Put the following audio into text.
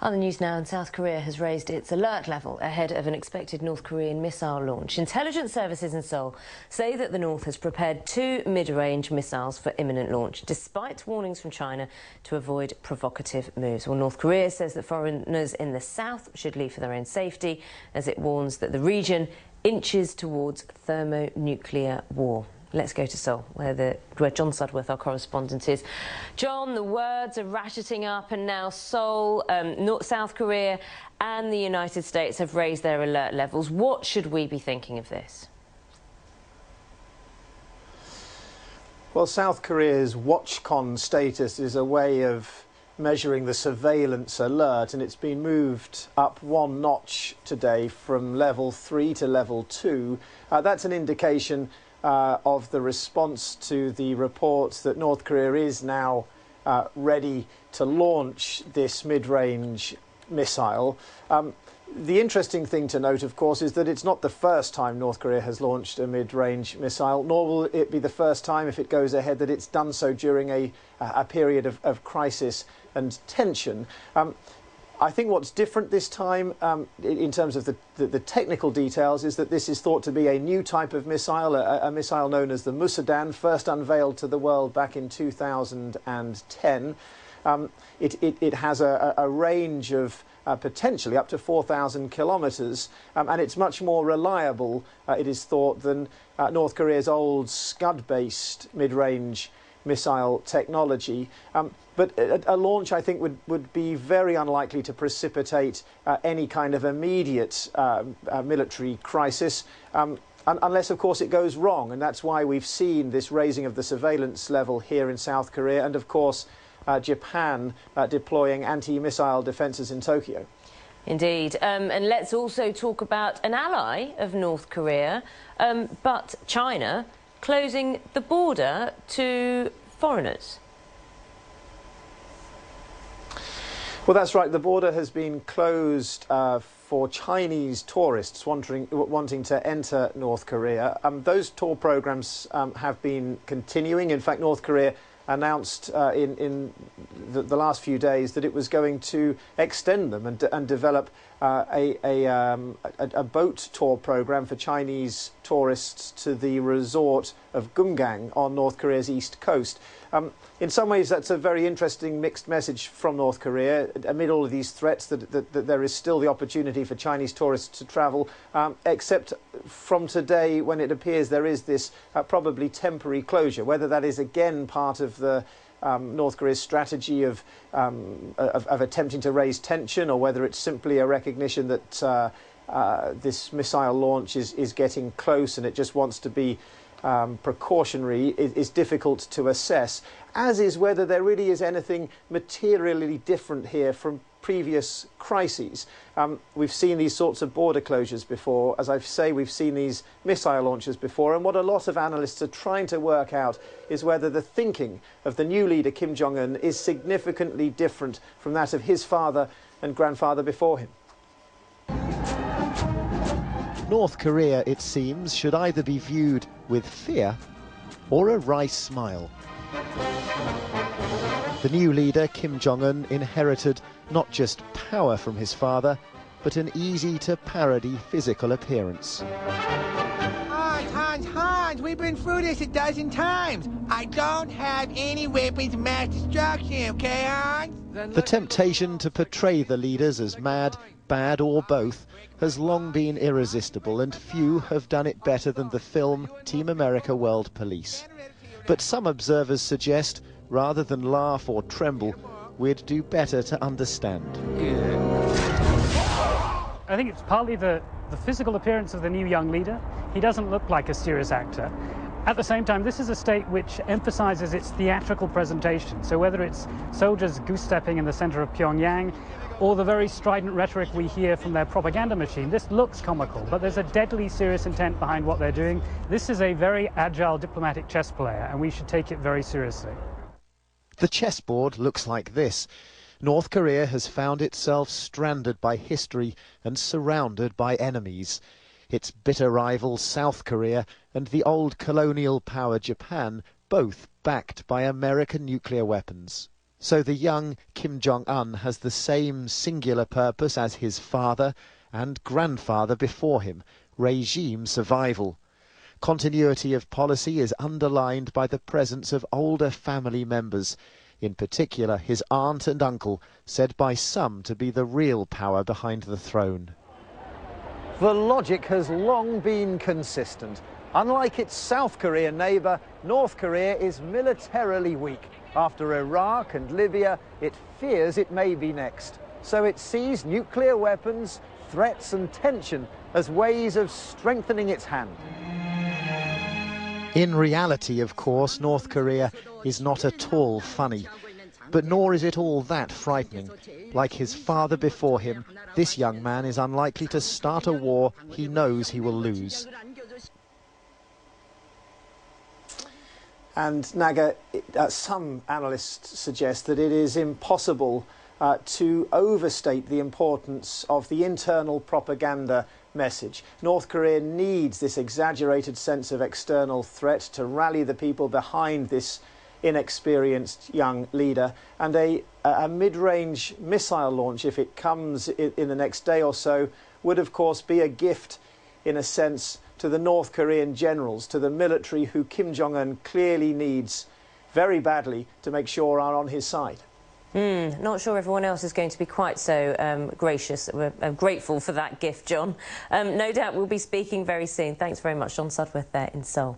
Other news now, and South Korea has raised its alert level ahead of an expected North Korean missile launch. Intelligence services in Seoul say that the North has prepared 2 mid-range missiles for imminent launch, despite warnings from China to avoid provocative moves. Well, North Korea says that foreigners in the south should leave for their own safety, as it warns that the region inches towards thermonuclear war. Let's go to Seoul, where John Sudworth, our correspondent, is. John, the words are ratcheting up, and now Seoul, South Korea and the United States have raised their alert levels. What should we be thinking of this? Well, South Korea's WatchCon status is a way of measuring the surveillance alert, and it's been moved up 1 notch today from level 3 to level 2. That's an indication of the response to the reports that North Korea is now ready to launch this mid-range missile. The interesting thing to note, of course, is that it's not the first time North Korea has launched a mid-range missile, nor will it be the first time, if it goes ahead, that it's done so during a period of crisis and tension. I think what's different this time, in terms of the technical details, is that this is thought to be a new type of missile, a missile known as the Musadan, first unveiled to the world back in 2010. It has a range of potentially up to 4,000 kilometres, and it's much more reliable, it is thought, than North Korea's old Scud-based mid-range missile technology. But a launch, I think, would be very unlikely to precipitate any kind of immediate military crisis, unless, of course, it goes wrong. And that's why we've seen this raising of the surveillance level here in South Korea, and, of course, Japan deploying anti-missile defences in Tokyo. Indeed. And let's also talk about an ally of North Korea, but China closing the border to foreigners. Well, that's right. The border has been closed for Chinese tourists wanting to enter North Korea. Those tour programs have been continuing. In fact, North Korea announced in the last few days that it was going to extend them and develop a boat tour program for Chinese tourists to the resort of Gumgang on North Korea's east coast. In some ways, that's a very interesting mixed message from North Korea. Amid all of these threats, that there is still the opportunity for Chinese tourists to travel, except from today, when it appears there is this probably temporary closure. Whether that is again part of the North Korea's strategy of attempting to raise tension, or whether it's simply a recognition that this missile launch is getting close and it just wants to be precautionary, is difficult to assess, as is whether there really is anything materially different here from previous crises. We've seen these sorts of border closures before. As I say, we've seen these missile launches before, and what a lot of analysts are trying to work out is whether the thinking of the new leader, Kim Jong-un, is significantly different from that of his father and grandfather before him. North Korea, it seems, should either be viewed with fear or a wry smile. The new leader, Kim Jong-un, inherited not just power from his father, but an easy-to-parody physical appearance. Hans, we've been through this a dozen times. I don't have any weapons of mass destruction, okay, Hans? The temptation to portray the leaders as mad, bad or both has long been irresistible, and few have done it better than the film Team America World Police. But some observers suggest, rather than laugh or tremble, we'd do better to understand. I think it's partly the physical appearance of the new young leader. He doesn't look like a serious actor. At the same time, this is a state which emphasizes its theatrical presentation. So whether it's soldiers goose-stepping in the center of Pyongyang, or the very strident rhetoric we hear from their propaganda machine, this looks comical, but there's a deadly serious intent behind what they're doing. This is a very agile diplomatic chess player, and we should take it very seriously. The chessboard looks like this. North Korea has found itself stranded by history and surrounded by enemies. Its bitter rivals South Korea and the old colonial power Japan, both backed by American nuclear weapons. So the young Kim Jong-un has the same singular purpose as his father and grandfather before him: regime survival. Continuity of policy is underlined by the presence of older family members, in particular his aunt and uncle, said by some to be the real power behind the throne. The logic has long been consistent. Unlike its South Korean neighbour, North Korea is militarily weak. After Iraq and Libya, it fears it may be next. So it sees nuclear weapons, threats and tension as ways of strengthening its hand. In reality, of course, North Korea is not at all funny. But nor is it all that frightening. Like his father before him, this young man is unlikely to start a war he knows he will lose. And Naga, some analysts suggest that it is impossible to overstate the importance of the internal propaganda message. North Korea needs this exaggerated sense of external threat to rally the people behind this inexperienced young leader, and a mid-range missile launch, if it comes in the next day or so, would of course be a gift in a sense to the North Korean generals, to the military who Kim Jong-un clearly needs very badly to make sure are on his side. Not sure everyone else is going to be quite so gracious. We're grateful for that gift, John. No doubt we'll be speaking very soon. Thanks very much, John Sudworth there in Seoul.